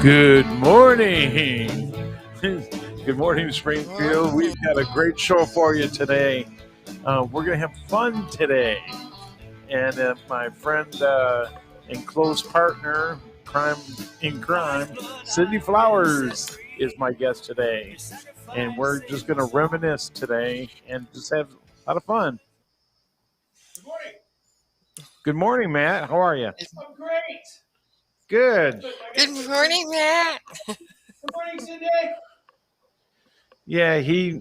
Good morning. Good morning, Springfield. We've got a great show for you today. We're going to have fun today. And my friend and close partner, crime in crime, Sydney Flowers, is my guest today. And we're just going to reminisce today and just have a lot of fun. Good morning. Good morning, Matt. How are you? I'm great. Good. Good morning, Matt. Good morning, Cindy. Yeah, he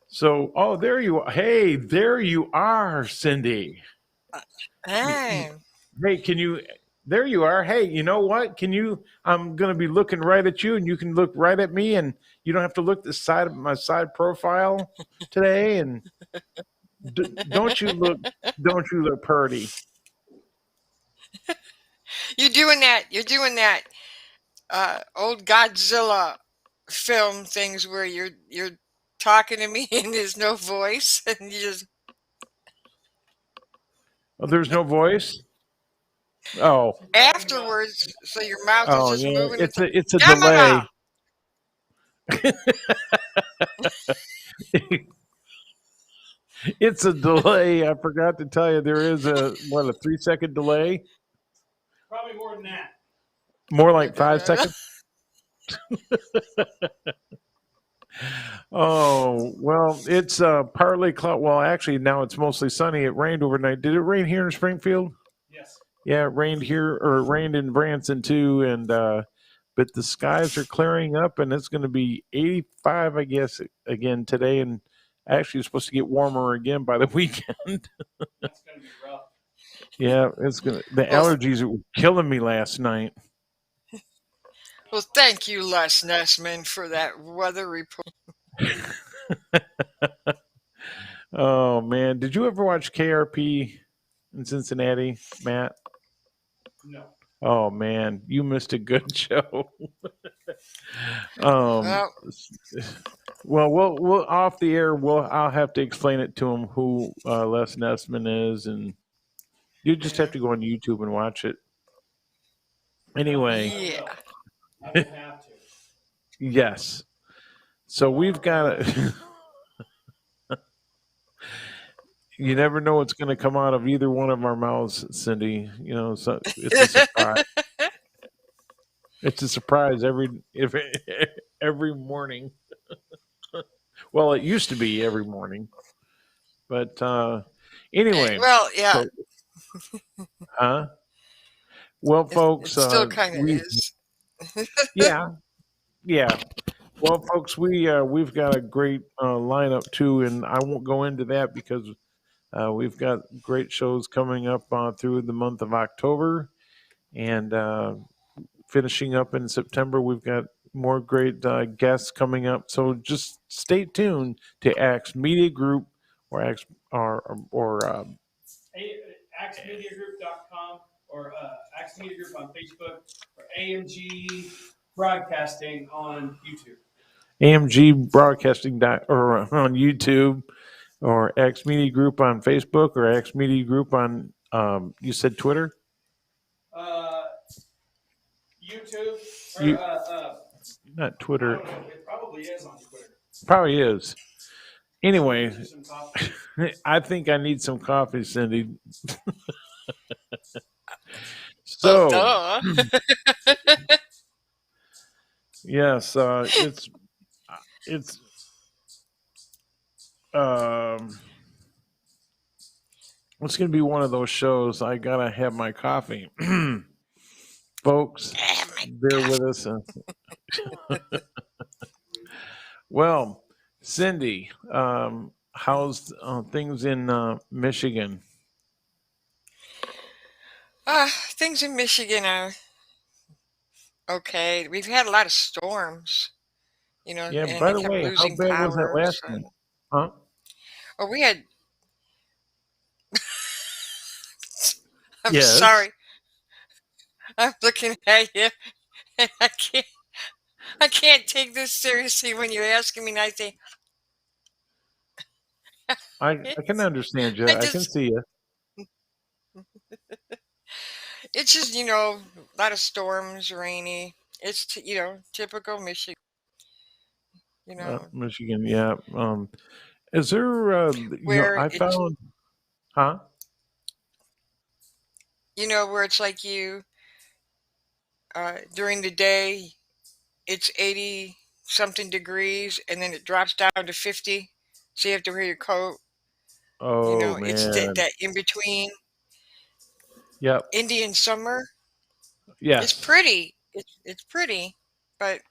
So, oh, there you are. Hey, there you are, Cindy. Hi. Hey, can you? There you are. Hey, you know what? Can you? I'm going to be looking right at you, and you can look right at me, and you don't have to look the side of my side profile today. And don't you look? Don't you look pretty? You're doing that old Godzilla film things where you're talking to me and there's no voice and you just Oh, there's no voice. Oh, afterwards, so your mouth is oh, just yeah. moving. It's It's like, a Gamera! delay. It's a delay. I forgot to tell you there is a 3 second delay. Probably more than that. More like 5 seconds. Oh, well, it's partly cloud. Well, actually, now it's mostly sunny. It rained overnight. Did it rain here in Springfield? Yes. Yeah, it rained here, or it rained in Branson too. And but the skies are clearing up, and it's going to be 85, I guess, again today. And actually, it's supposed to get warmer again by the weekend. That's going to be rough. Yeah, it's gonna. The Well, allergies were killing me last night. well, thank you, Les Nessman, for that weather report. Oh man, did you ever watch KRP in Cincinnati, Matt? No. Oh man, you missed a good show. um, Well, well, we'll off the air. I'll have to explain it to him who Les Nessman is, and you just have yeah. to go on YouTube and watch it. Anyway, Yeah. I will have to. yes. So we've got. You never know what's going to come out of either one of our mouths, Cindy. You know, so it's a surprise. It's a surprise every morning. Well, it used to be every morning, but anyway. Well, yeah, So, huh? Well, it folks, still kind of is. yeah, yeah. Well, folks, we've got a great lineup too, and I won't go into that because we've got great shows coming up through the month of October, and finishing up in September. We've got more great guests coming up, so just stay tuned to Axe Media Group or Axe or AxeMediaGroup.com or Axe Media Group on Facebook or AMG Broadcasting on YouTube. AMG Broadcasting or on YouTube, or X Media Group on Facebook, or X Media Group on you said Twitter, YouTube, or you not I Twitter, don't know. It probably is on Twitter. probably is. Anyway, Get you some coffee. I think I need some coffee, Cindy. Well, So duh. yes, it's um it's going to be one of those shows. I gotta have my coffee, folks. Oh my Bear gosh. with us. Well, Cindy, how's things in Michigan? Things in Michigan are okay. We've had a lot of storms, Yeah. and By they the kept way, how losing bad was that last powers. one? And Huh? oh, we had. I'm Yes. sorry. I'm looking at you, and I can't. I can't take this seriously when you're asking me, and I think I can it's, understand you. I I can just, see you. it's just, a lot of storms, rainy. It's, typical Michigan, you know, Michigan, yeah. Is there? where I it's, found, huh? where it's like during the day, it's 80 something degrees, and then it drops down to 50. So you have to wear your coat. Oh It's man, that in between yep, Indian summer. It's yes, pretty. It's pretty, but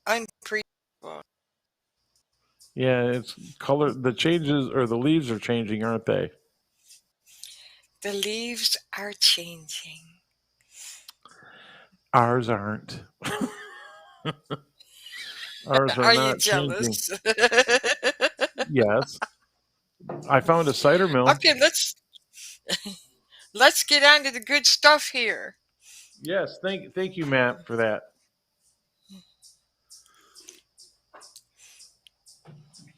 unpredictable. yeah. It's color. The changes or the leaves are changing, aren't they? The leaves are changing. Ours aren't. Ours are Are you not changing. jealous? Yes, I found a cider mill. Okay, let's get on to the good stuff here. Yes, thank you, Matt, for that.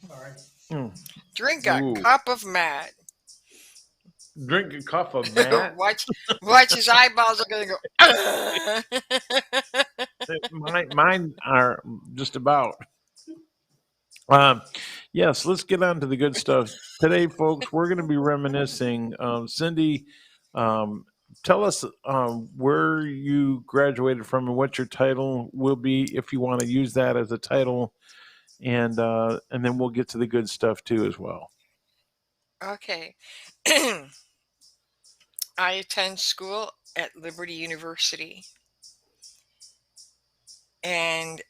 All right. Mm. Drink a Ooh, cup of Matt. drink a cup of Matt. watch watch his eyeballs are gonna go. Mine are just about. Um, yes, let's get on to the good stuff today, folks. We're going to be reminiscing. Cindy, um, tell us where you graduated from and what your title will be, if you want to use that as a title, and then we'll get to the good stuff too as well. Okay. I attend school at Liberty University, and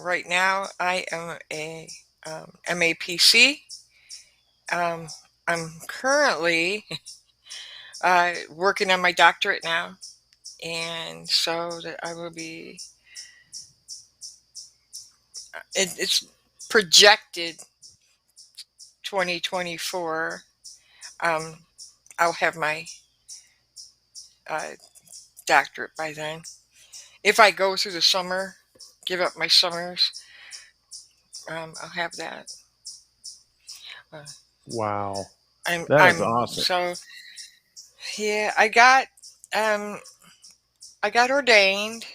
right now I am a MAPC. Um, I'm currently working on my doctorate now, and so that I will be. It's projected 2024. Um, I'll have my uh, doctorate by then. If I go through the summer, give up my summers, I'll have that. Uh, Wow, I'm that is I'm awesome. so yeah. Um I got ordained,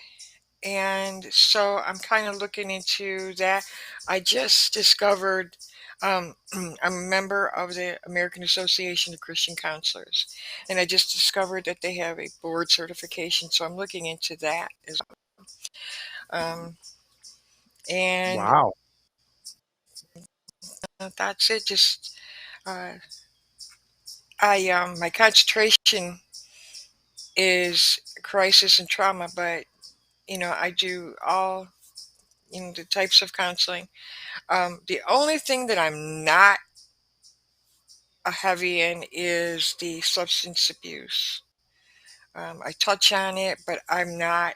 and so I'm kind of looking into that. I just discovered I'm a member of the American Association of Christian Counselors, and I just discovered that they have a board certification. So I'm looking into that as um, and Wow. that's it. Just uh, I my concentration is crisis and trauma, but I do all the types of counseling. The only thing that I'm not a heavy in is the substance abuse. I touch on it, but I'm not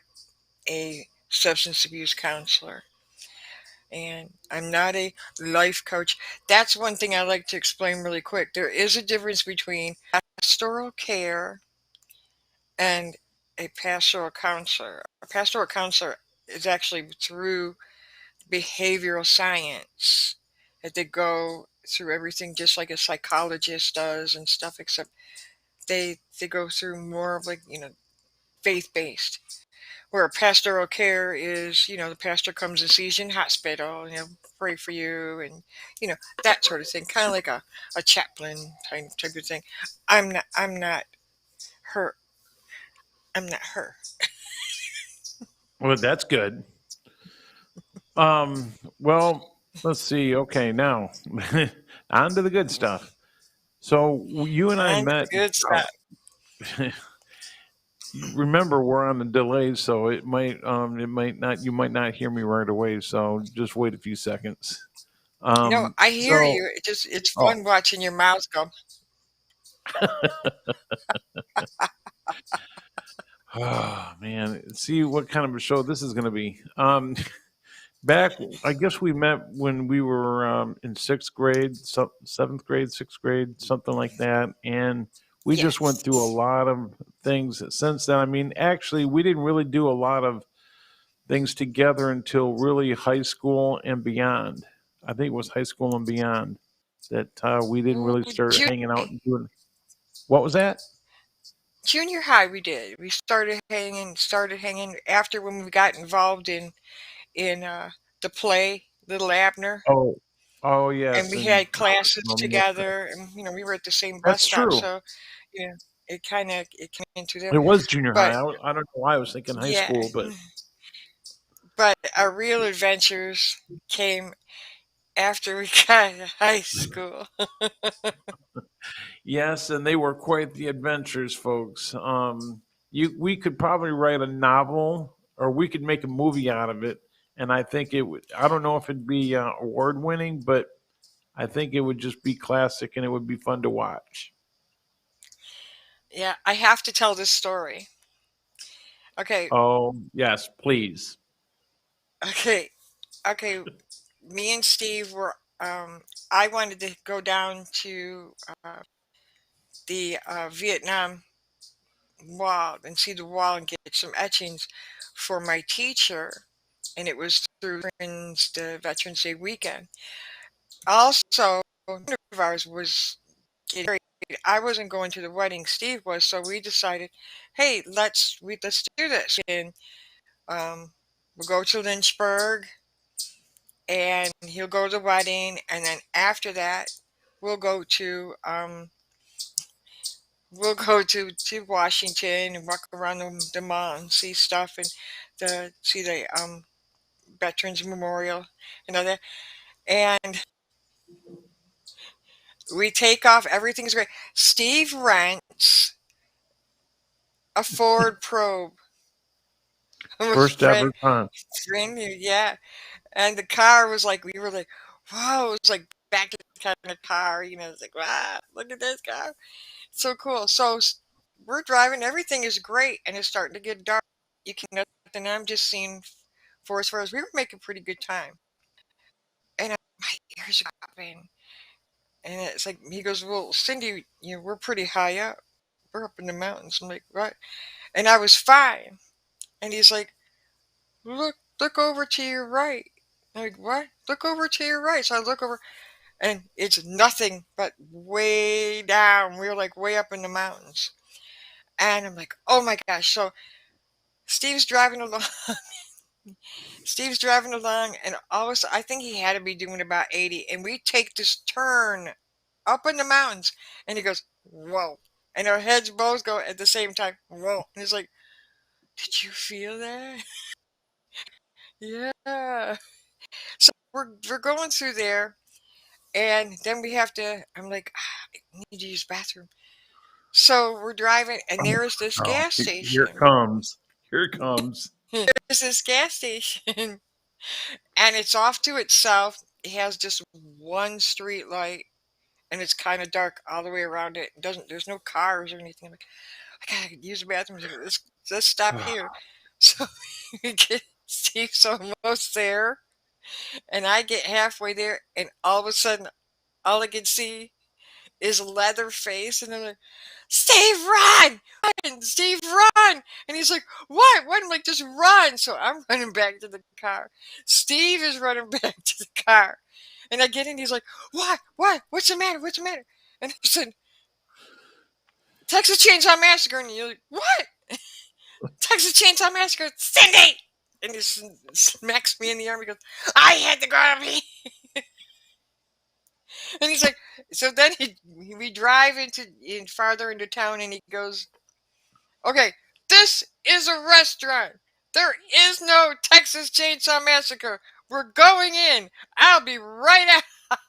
a substance abuse counselor, and I'm not a life coach. That's one thing I like to explain really quick. There is a difference between pastoral care and a pastoral counselor. A pastoral counselor is actually through behavioral science that they go through everything just like a psychologist does and stuff, except they go through more of like faith based, where pastoral care is the pastor comes and sees you in hospital, pray for you, and you know that sort of thing, kind of like a chaplain type of thing. I'm not her. I'm not her. Well, that's good. Well, let's see. Okay, now on to the good stuff. So you and I And met. good stuff. Remember, we're on a delay, so it might not, you might not hear me right away. So just wait a few seconds. No, I hear So, you. It's oh, fun watching your mouth go. oh man, see what kind of a show this is going to be. Back, I guess we met when we were in sixth grade, seventh grade, sixth grade, something like that, and we just went through a Yes. lot of things since then. I mean, actually, we didn't really do a lot of things together until really high school and beyond. I think it was high school and beyond that we didn't Ooh, really start hanging out and doing. What was that? junior high we did. We started hanging after when we got involved in the play Little Abner, Oh, oh and yes, we and had classes um, together, and we were at the same bus that's stop, true. so yeah, it came into there. It was junior high. But I don't know why I was thinking high yeah, school, but but our real adventures came after we got to high school. yes, and they were quite the adventures, folks. We could probably write a novel, or we could make a movie out of it, and I think it would. I don't know if it'd be award winning, but I think it would just be classic, and it would be fun to watch. Yeah, I have to tell this story. Okay, Oh yes, please. okay, okay. Me and Steve were. I wanted to go down to the Vietnam Wall and see the wall and get some etchings for my teacher, and it was through the Veterans Day weekend. Also, one of ours was getting married. I wasn't going to the wedding. Steve was, so we decided, hey, let's do this, and we'll go to Lynchburg, and he'll go to the wedding, and then after that, we'll go to we'll go to Washington and walk around the mall and see stuff and see the Veterans Memorial and all that. And we take off. Everything's great. Steve rents a Ford Probe. Was First brand, ever time. brand new, yeah. And the car was like, we were like, wow, it was like back to the kind of car, it's like, wow, look at this car. So cool. So we're driving, everything is great, and it's starting to get dark. You can nothing. I'm just seeing forest fires. We were making pretty good time. And my ears are popping. And it's like, he goes, well, Cindy, we're pretty high up. We're up in the mountains. I'm like, what? And I was fine. And he's like, look over to your right. I'm like, what? Look over to your right. So I look over, and it's nothing but way down. We were like way up in the mountains. And I'm like, oh my gosh. So Steve's driving along. Steve's driving along, and all of a sudden, I think he had to be doing about 80. And we take this turn up in the mountains, and he goes, whoa. And our heads both go at the same time, whoa. And he's like, did you feel that? Yeah. So we're going through there, and then we have to. I'm like, I need to use the bathroom. So we're driving, and Oh, there's this oh, gas here it station. comes. Here it comes. There's this gas station, and it's off to itself. It has just one street light, and it's kind of dark all the way around it. It doesn't. There's no cars or anything. I'm like, I gotta use the bathroom. Let's stop here. So we get Steve's almost there, and I get halfway there, and all of a sudden, all I can see is Leatherface, and I'm like, Steve, run! Run! Steve, run! And he's like, what? What? I'm like, just run! So I'm running back to the car. Steve is running back to the car, and I get in. He's like, what? What? What's the matter? What's the matter? And I said, Texas Chainsaw Massacre, and you're like, what? Texas Chainsaw Massacre, Cindy! And he smacks me in the arm. He goes, I had to grab me. And he's like, so then we drive in farther into town, and he goes, okay, this is a restaurant. There is no Texas Chainsaw Massacre. We're going in. I'll be right out.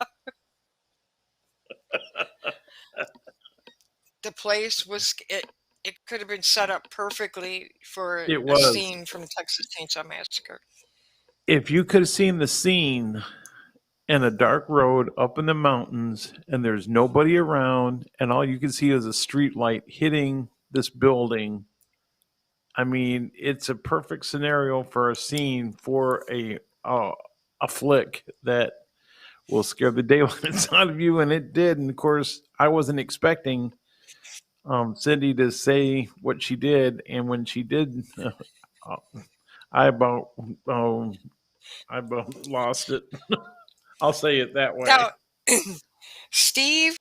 The place was it. It could have been set up perfectly for It a was. scene from the Texas Chainsaw Massacre. If you could have seen the scene in a dark road up in the mountains, and there's nobody around, and all you can see is a street light hitting this building. I mean, it's a perfect scenario for a scene for a flick that will scare the daylights out of you, and it did. And of course, I wasn't expecting Cindy to say what she did, and when she did, uh, I about um, I about lost it. I'll say it that way. Now, Steve,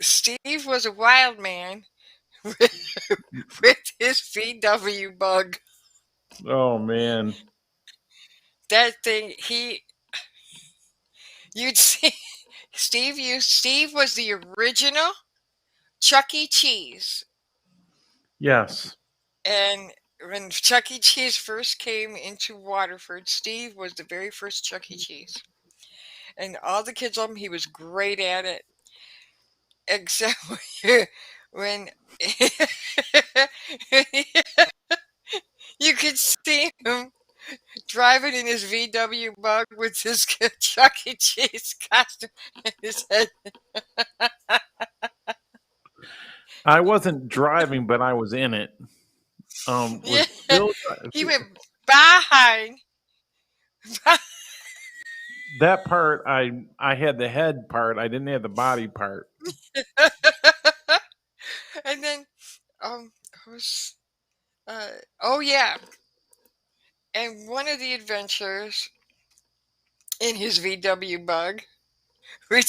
Steve was a wild man with his VW bug. Oh man, That thing, you'd see Steve was the original Chuck E. Cheese. yes. And when Chuck E. Cheese first came into Waterford, Steve was the very first Chuck E. Cheese. And all the kids loved him. He was great at it. Except when you could see him driving in his VW bug with his Chuck E. Cheese costume in his head. I wasn't driving, but I was in it. Yeah, Was Phil? he went behind. That part, I had the head part. I didn't have the body part. And then, who's, uh, oh yeah, and one of the adventures in his VW bug, we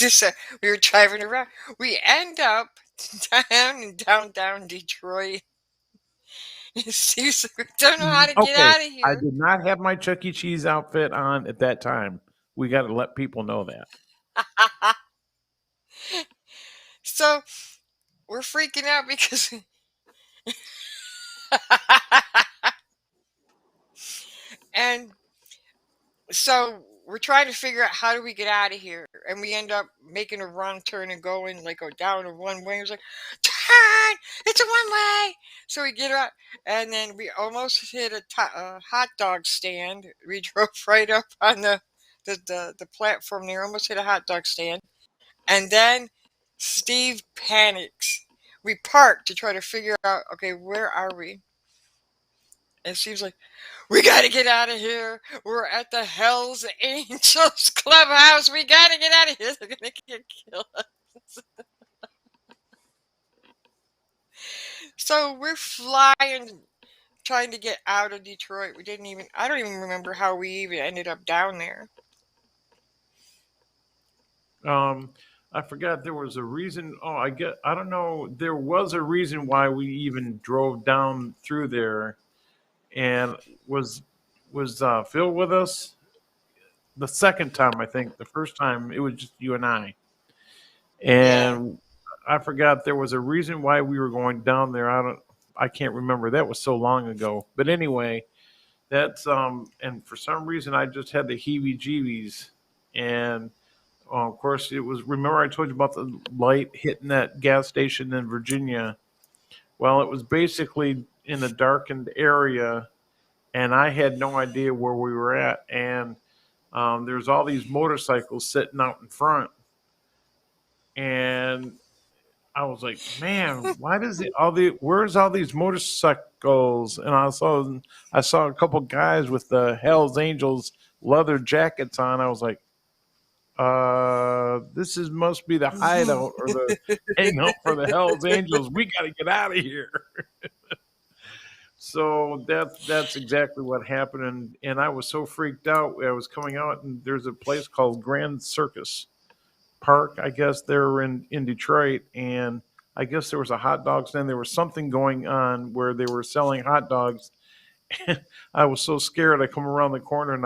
were driving around. We end up down in downtown Detroit. Steve's like, "We don't know how to get Okay, out of I here." did not have my Chuck E. Cheese outfit on at that time. We got to let people know that. So we're freaking out because and so we're trying to figure out how do we get out of here, and we end up making a wrong turn and going like go down a one way. It was like, turn, it's a one way. So we get out, and then we almost hit a hot dog stand. We drove right up on the platform there, almost hit a hot dog stand, and then Steve panics. We parked to try to figure out, okay, where are we? And Steve's like, we got to get out of here. We're at the Hells Angels clubhouse. We got to get out of here. They're going to get killed. So we're flying, trying to get out of Detroit. I don't even remember how we even ended up down there. I forgot there was a reason. Oh, I don't know. There was a reason why we even drove down through there. And was Phil with us the second time? I think the first time it was just you and I. Yeah. And I forgot there was a reason why we were going down there. I can't remember. That was so long ago. But anyway, that's and for some reason I just had the heebie-jeebies. And of course it was. Remember I told you about the light hitting that gas station in Virginia? Well, it was basically in a darkened area, and I had no idea where we were at. And there's all these motorcycles sitting out in front, and I was like, man, why does it all the where's all these motorcycles? And I saw a couple guys with the Hell's Angels leather jackets on. I was like, this is must be the hideout or the hangout for the Hell's Angels. We got to get out of here. So that's exactly what happened, and I was so freaked out. I was coming out, and there's a place called Grand Circus Park, I guess they're in Detroit, and I guess there was a hot dog stand. There was something going on where they were selling hot dogs. And I was so scared. I come around the corner, and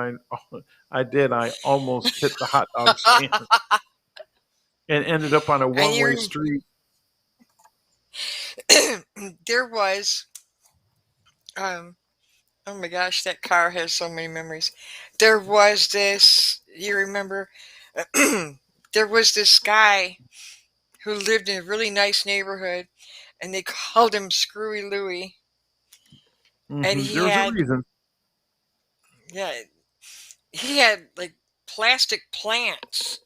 I almost hit the hot dog stand and ended up on a And one-way street. there was, oh my gosh, that car has so many memories. There was this, you remember, there was this guy who lived in a really nice neighborhood, and they called him Screwy Louie. And he There's a had, reason. yeah, he had like plastic plants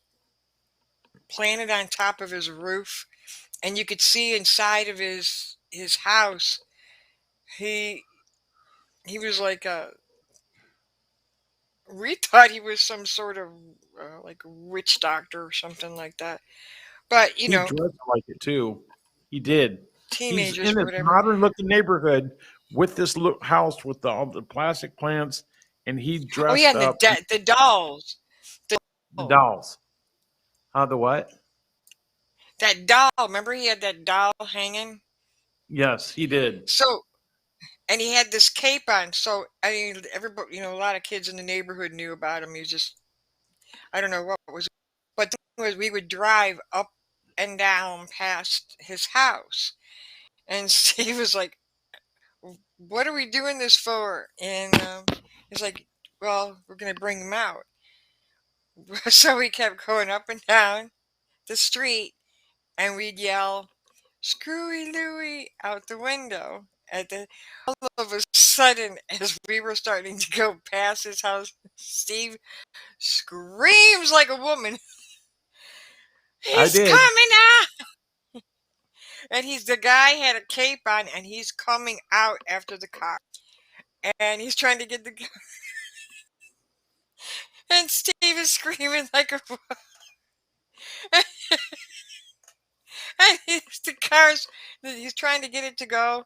planted on top of his roof, and you could see inside of his house. He he was like we thought he was some sort of like a witch doctor or something like that. But He dressed like it too. He did. He's teenagers in or this whatever. modern looking neighborhood with this house with all the plastic plants, and he Oh yeah, dressed and up the dolls. The the dolls. The what? That doll. Remember, he had that doll hanging. Yes, he did. So, and he had this cape on. So, I mean, everybody, a lot of kids in the neighborhood knew about him. He was just, I don't know what was, but the thing was, we would drive up and down past his house, and Steve was like, "What are we doing this for?" And he's like, "Well, we're gonna bring him out." So we kept going up and down the street, and we'd yell, "Screwy Louie" out the window. At the All of a sudden, as we were starting to go past his house, Steve screams like a woman. I He's did. coming out, and the guy had a cape on, and he's coming out after the car, and he's trying to get the and Steve is screaming like a and the car's he's trying to get it to go,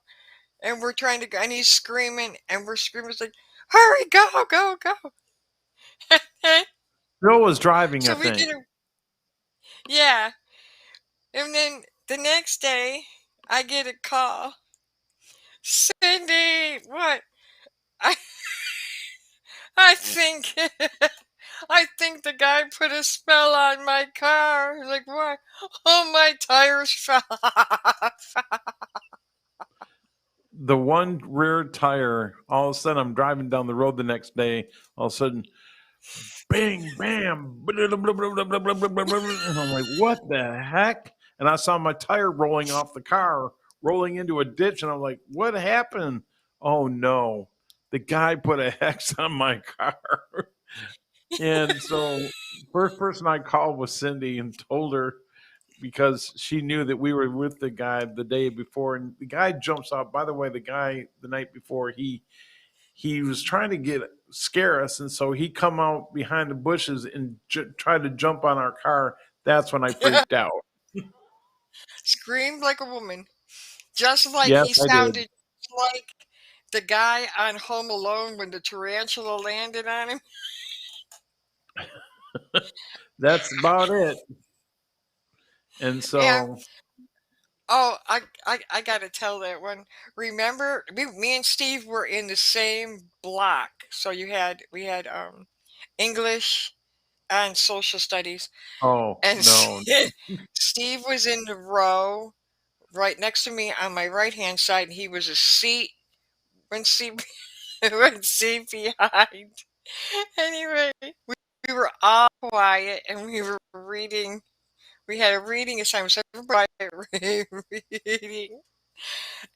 and we're trying to go, and he's screaming, and we're screaming. It's like, hurry, go, go, go. Bill was driving, I So we think. did it. Yeah. And then the next day, I get a call. Cindy, what? I I think I think the guy put a spell on my car. Like what? Oh, my tires fell off. The one rear tire, all of a sudden I'm driving down the road the next day, all of a sudden, bang, bam, and I'm like, what the heck? And I saw my tire rolling off the car, rolling into a ditch, and I'm like, what happened? Oh no, the guy put a hex on my car. And so, first person I called was Cindy and told her because she knew that we were with the guy the day before, and the guy jumps out. By the way, the guy the night before he was trying to scare us, and so he come out behind the bushes and tried to jump on our car. That's when I freaked out. Screamed like a woman. Just like Yes, he I did. sounded like the guy on Home Alone when the tarantula landed on him. That's about it. And Yeah. so, Oh, I gotta tell that one. Remember, me and Steve were in the same block. So we had English and social studies, oh and no, Steve was in the row right next to me on my right hand side, and he was a seat one seat one seat behind. Anyway, we were all quiet, and we were reading. We had a reading assignment, so everybody reading.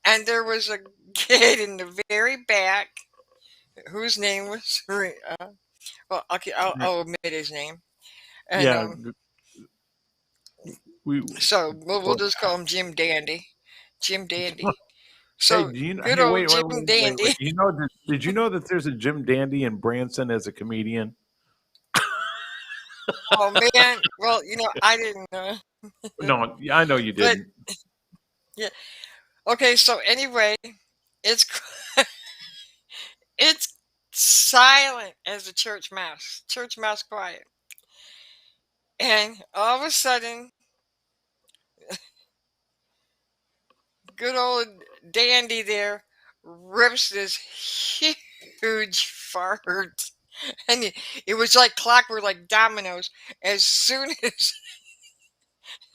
And there was a kid in the very back whose name was well, I'll omit his name, and yeah, we. so we'll just call him Jim Dandy. Jim Dandy. Hey, So do you? good Hey, old wait, wait, Jim wait, wait, Dandy. wait. Did you know that there's a Jim Dandy in Branson as a comedian? Oh man, well I didn't know, No, I know you but didn't. yeah. Okay, so anyway, it's it's silent as a church mouse. Church mouse quiet. And all of a sudden, good old Dandy there rips this huge fart. And it was like clockwork, like dominoes. As soon as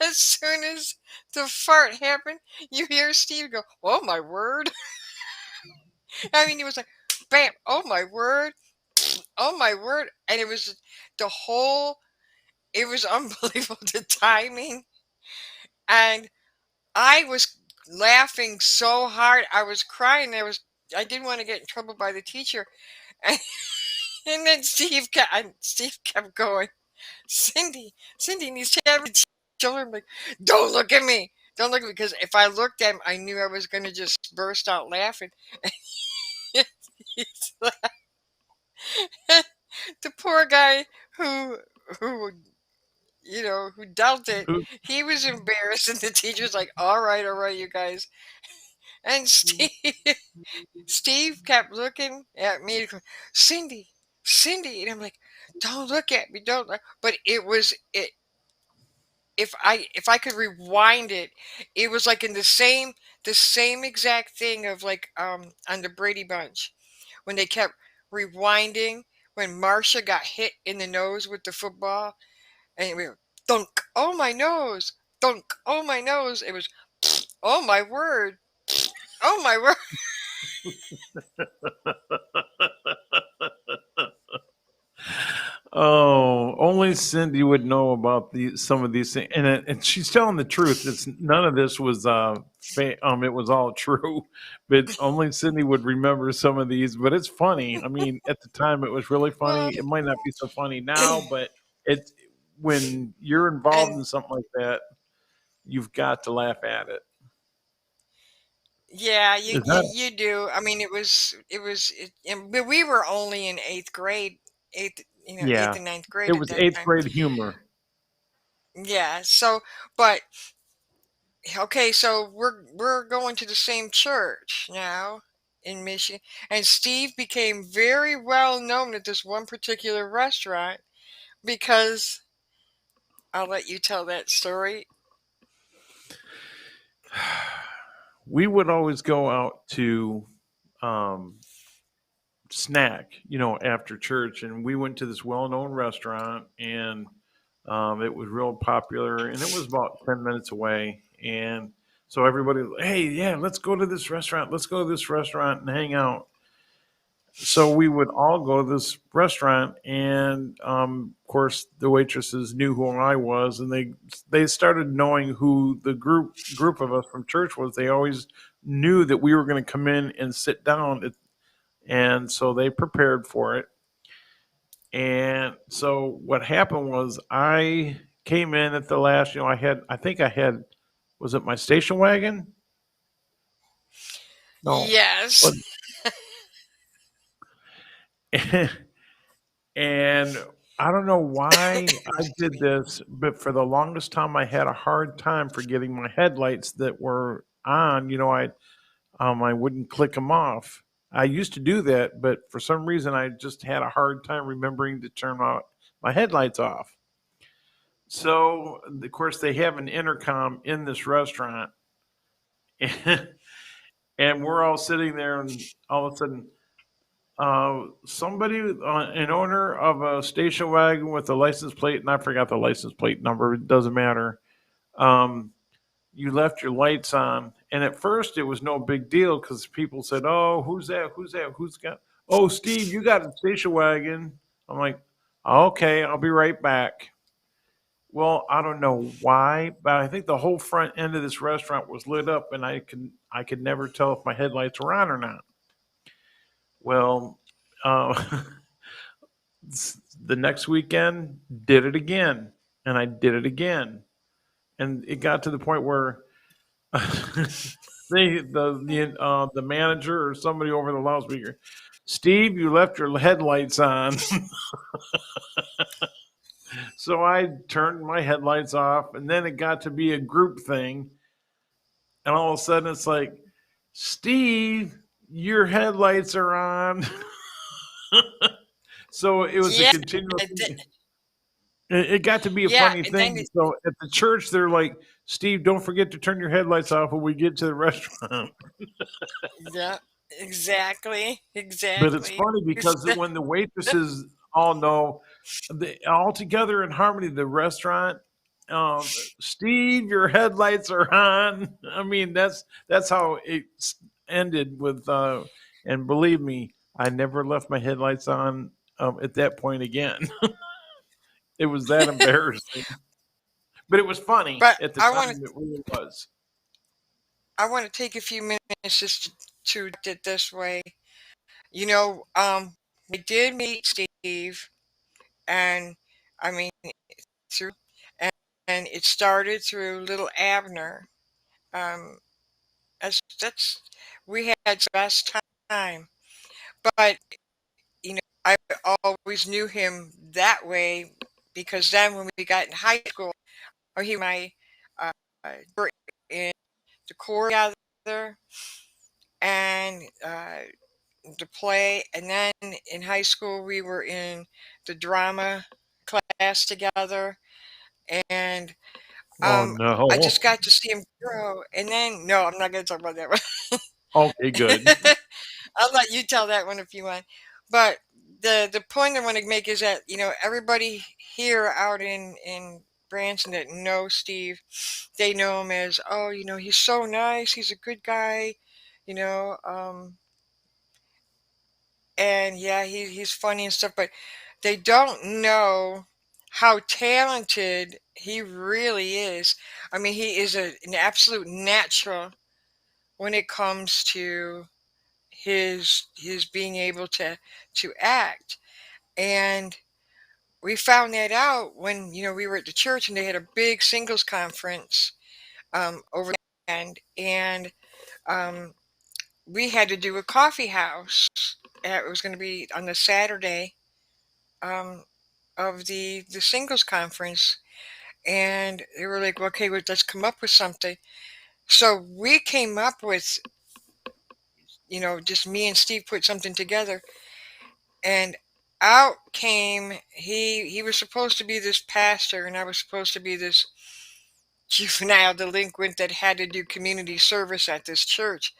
as soon as the fart happened, you hear Steve go, "Oh my word." I mean, he was like, bam, oh my word, oh my word. And it was the whole it was unbelievable, the timing. And I was laughing so hard, I was crying. I didn't want to get in trouble by the teacher. And, and then Steve kept going, Cindy needs to have the children. Like, don't look at me. Don't look at me. Because if I looked at him, I knew I was going to just burst out laughing. He's like- the poor guy who who dealt it, Who- he was embarrassed, and the teacher's like, all right, you guys. And Steve kept looking at me, going, Cindy, Cindy, and I'm like, don't look at me, don't look. But it was it. If I could rewind it, it was like in the same exact thing of like on the Brady Bunch when they kept rewinding when Marsha got hit in the nose with the football and we were dunk, oh my nose, dunk, oh my nose. It was oh my word, oh my word. Oh, only Cindy would know about some of these things, and she's telling the truth. It's none of this was it was all true, but only Cindy would remember some of these. But it's funny. I mean, at the time, it was really Well, funny. It might not be so funny now, but it when you're involved and in something like that, you've got to laugh at it. yeah, you, Is you that you do. I mean, but we were only in eighth grade, eighth yeah? and ninth It grade at was that eighth time. grade humor. Yeah. So, but okay, so we're going to the same church now in Michigan, and Steve became very well known at this one particular restaurant because I'll let you tell that story. We would always go out to um, snack, after church, and we went to this well-known restaurant, and it was real popular, and it was about 10 minutes away, and so everybody, hey, yeah, let's go to this restaurant. Let's go to this restaurant and hang out. So we would all go to this restaurant, and of course, the waitresses knew who I was, and they started knowing who the group of us from church was. They always knew that we were going to come in and sit down, and so they prepared for it. And so what happened was I came in at the last. I think I had, was it my station wagon? No, Yes. but and I don't know why I did this, but for the longest time, I had a hard time forgetting my headlights that were on. I wouldn't click them off. I used to do that, but for some reason, I just had a hard time remembering to turn out my headlights off. So, of course, they have an intercom in this restaurant, and we're all sitting there, and all of a sudden, somebody, an owner of a station wagon with a license plate, and I forgot the license plate number. It doesn't matter. Um, you left your lights on, and at first it was no big deal because people said, "Oh, who's that? Who's that? Who's got? Oh, Steve, you got a station wagon." I'm like, "Okay, I'll be right back." Well, I don't know why, but I think the whole front end of this restaurant was lit up, and I could never tell if my headlights were on or not. Well, uh, the next weekend, did it again, and I did it again, and it got to the point where the manager or somebody over the loudspeaker, Steve, you left your headlights on. So I turned my headlights off, and then it got to be a group thing, and all of a sudden it's like, Steve, your headlights are on. So it was a Yeah. continuous. And th- It got to be a yeah. funny And then thing. So at the church, they're like, Steve, don't forget to turn your headlights off when we get to the restaurant. yeah. Exactly. But it's Exactly. funny because when the waitresses all know, all together in harmony, the restaurant, Steve, your headlights are on. I mean, that's how it ended with. And believe me, I never left my headlights on at that point again. It was that embarrassing, but it was funny But at the I time. want to It really was. I want to take a few minutes just to do it this way. We did meet Steve, and I mean through, and, and it started through little Abner. Um, that's we had the best time, but I always knew him that way because then when we got in high school, or he and I were in the choir together, and the play, and then in high school we were in the drama class together, and Oh I just no. got to see him grow. And then no, I'm not going to talk about that one. Okay, good. I'll let you tell that one if you want. But the point I want to make is that everybody here out in Branson that knows Steve, they know him as, oh, he's so nice, he's a good guy, you know, and yeah, he's funny and stuff, but they don't know how talented he really is. I mean, he is an absolute natural when it comes to his being able to act. And we found that out when we were at the church and they had a big singles conference over the weekend, and um, we had to do a coffee house. It was going to be on the Saturday um, of the singles conference, and they were like, okay, well, let's come up with something. So we came up with, just me and Steve put something together, and out came he was supposed to be this pastor, and I was supposed to be this juvenile delinquent that had to do community service at this church.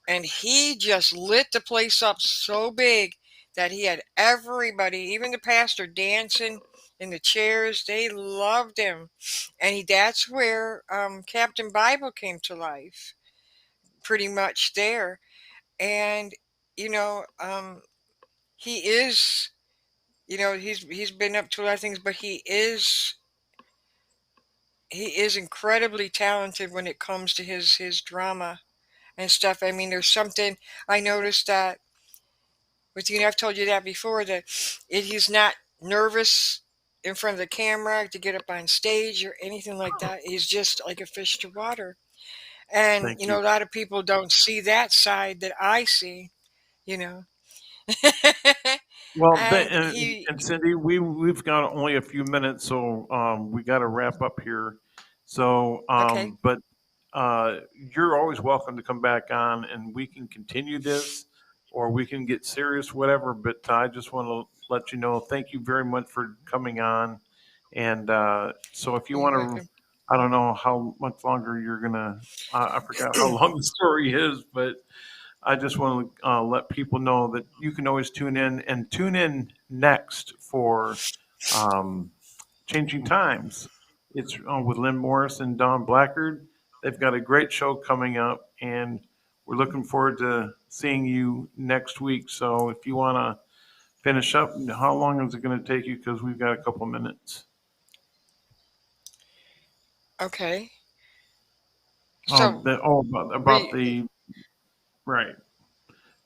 And he just lit the place up so big that he had everybody, even the pastor, dancing in the chairs. They loved him. And that's where Captain Bible came to life, pretty much there. And you know he is, he's been up to a lot of things, but he is incredibly talented when it comes to his drama and stuff. I mean, there's something I noticed that with you, and I've told you that before, that he's not nervous in front of the camera to get up on stage or anything like that. He's just like a fish to water. And Thank you. a lot of people don't see that side that I see, you know. Well, And he and Cindy, we've got only a few minutes, so we got to wrap up here. So, okay. but you're always welcome to come back on, and we can continue this, or we can get serious, whatever. But I just want to let you know, thank you very much for coming on. And so, if you You're want to, welcome. I don't know how much longer you're gonna. I forgot how long the story is, but I just want to let people know that you can always tune in next for um, Changing Times. It's with Lynn Morris and Don Blackard. They've got a great show coming up, and we're looking forward to seeing you next week. So if you want to finish up, how long is it going to take you? Because we've got a couple minutes. Okay. So About we the right.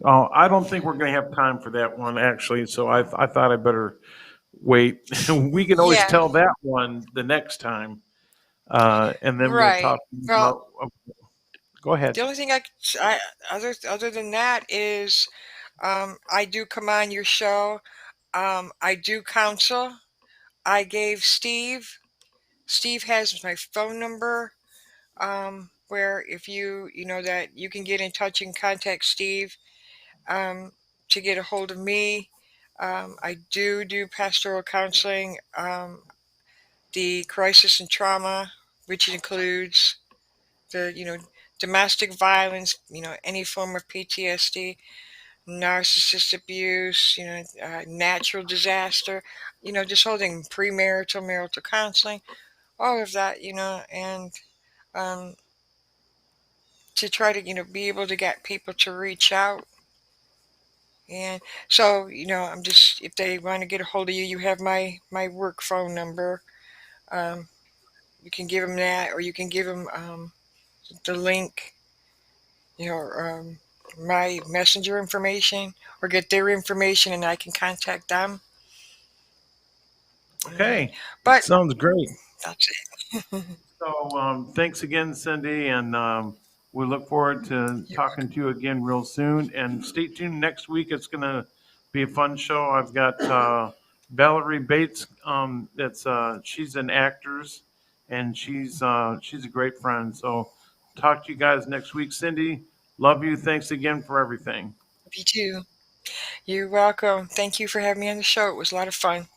Oh, I don't think we're going to have time for that one actually. So I thought I better wait. We can always yeah, tell that one the next time, and then we'll right. talk Well, about. Go ahead. the only thing other than that is I do come on your show. I do counsel. I gave Steve has my phone number, where if you know that you can get in touch and contact Steve um, to get a hold of me. I do pastoral counseling, the crisis and trauma, which includes the domestic violence, any form of PTSD, narcissist abuse, natural disaster, just holding premarital, marital counseling, all of that, and um, to try to, be able to get people to reach out. And so, I'm just, if they want to get a hold of you, you have my work phone number. Um, you can give them that, or you can give them the link, my messenger information, or get their information and I can contact them. And, Okay, but sounds great. that's it. So thanks again, Cindy, and we look forward to You're talking welcome. to you again real soon. And stay tuned next week. It's going to be a fun show. I've got Valerie Bates. That's she's an actress, and she's a great friend. So talk to you guys next week, Cindy. Love you. Thanks again for everything. You too. You're welcome. Thank you for having me on the show. It was a lot of fun.